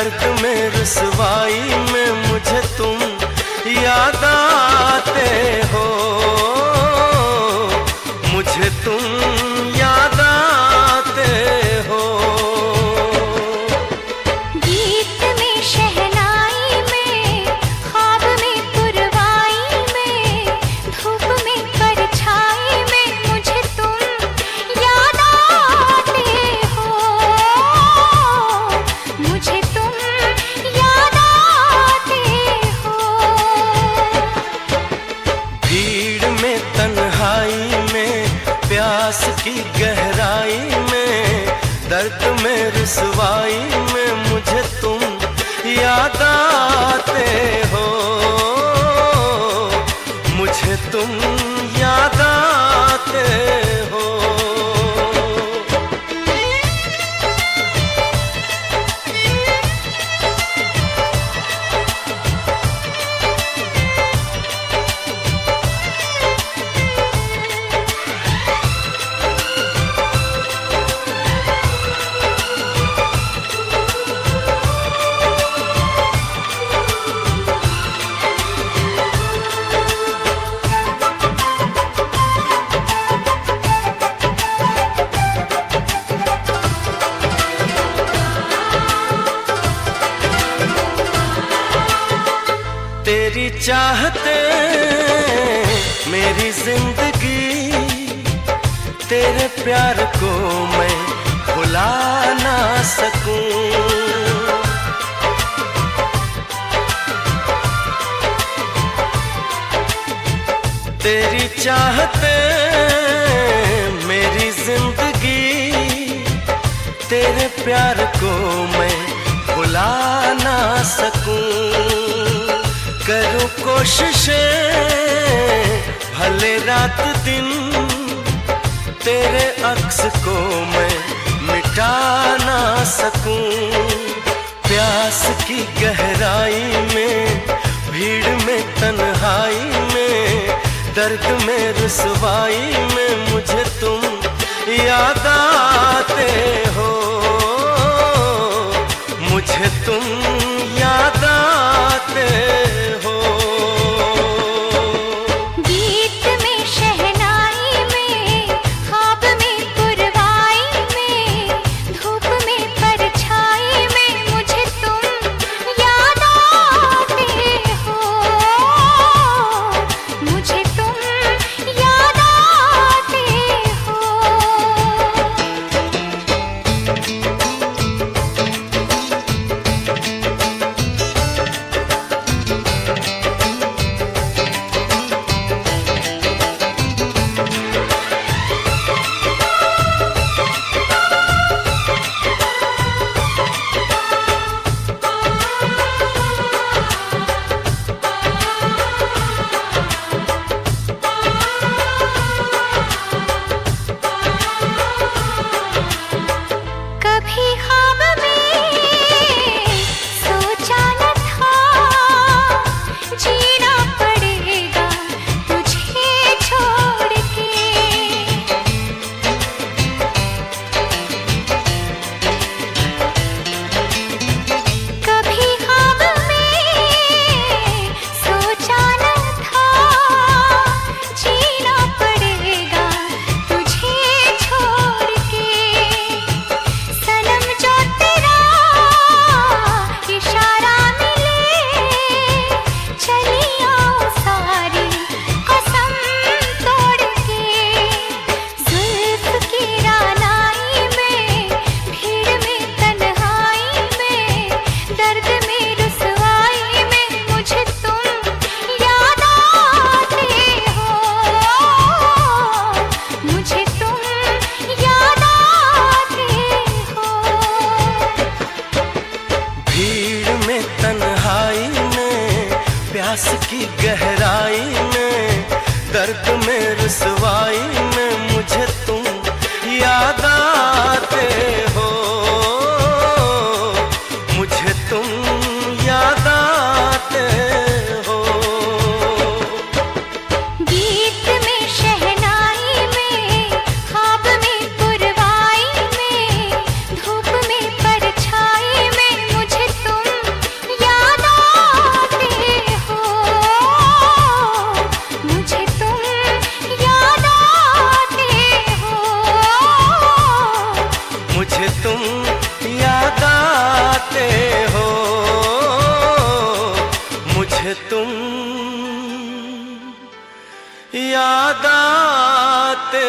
दर्द में रुसवाई में मुझे तुम याद आते हो, मुझे तुम याद आते हो। गीत में शहनाई में, ख्वाब में पुरवाई में, धूप में परछाई में मुझे तुम याद आते हो, मुझे तुम याद आते हो। भीड़ में तन्हाई में, प्यास की गहराई में, दर्द में रुसवाई में मुझे तुम याद आते हो, मुझे तुम याद आते हो। तेरी चाहते मेरी जिंदगी, तेरे प्यार को मैं भुला ना सकूं। तेरी चाहते मेरी जिंदगी, तेरे प्यार को मैं भुला ना सकूं। करूं कोशिशें भले रात दिन, तेरे अक्स को मैं मिटा ना सकूं। प्यास की गहराई में, भीड़ में तन्हाई में, दर्द में रुसवाई में मुझे तुम याद आते हो, मुझे तुम याद आते हो। गीत में शहनाई में, ख्वाब में पुरवाई में, धूप में परछाई में मुझे तुम याद आते हो, मुझे तुम याद आते हो। कभी ख्वाब में सोचा न था, जीना पड़ेगा तुझे छोड़ के। कभी ख्वाब में सोचा न था, जीना पड़ेगा तुझे छोड़ के। सनम जो तेरा इशारा मिले, चली आओ सारी कसम तोड़ के। जुल्फ की रानाई में, भीड़ में तन्हाई में, दर्द में रुसवाई में मुझे तुम याद आते हो, मुझे तुम याद आते हो। भीड़ में तन्हाई में, प्यास की गहराई में, दर्द में रुसवाई में मुझे तुम याद आते हो, मुझे तुम याद आते हो। गीत में शहनाई में, ख्वाब में पुरवाई में, धूप में परछाई में मुझे तुम आते हो, मुझे तुम याद आते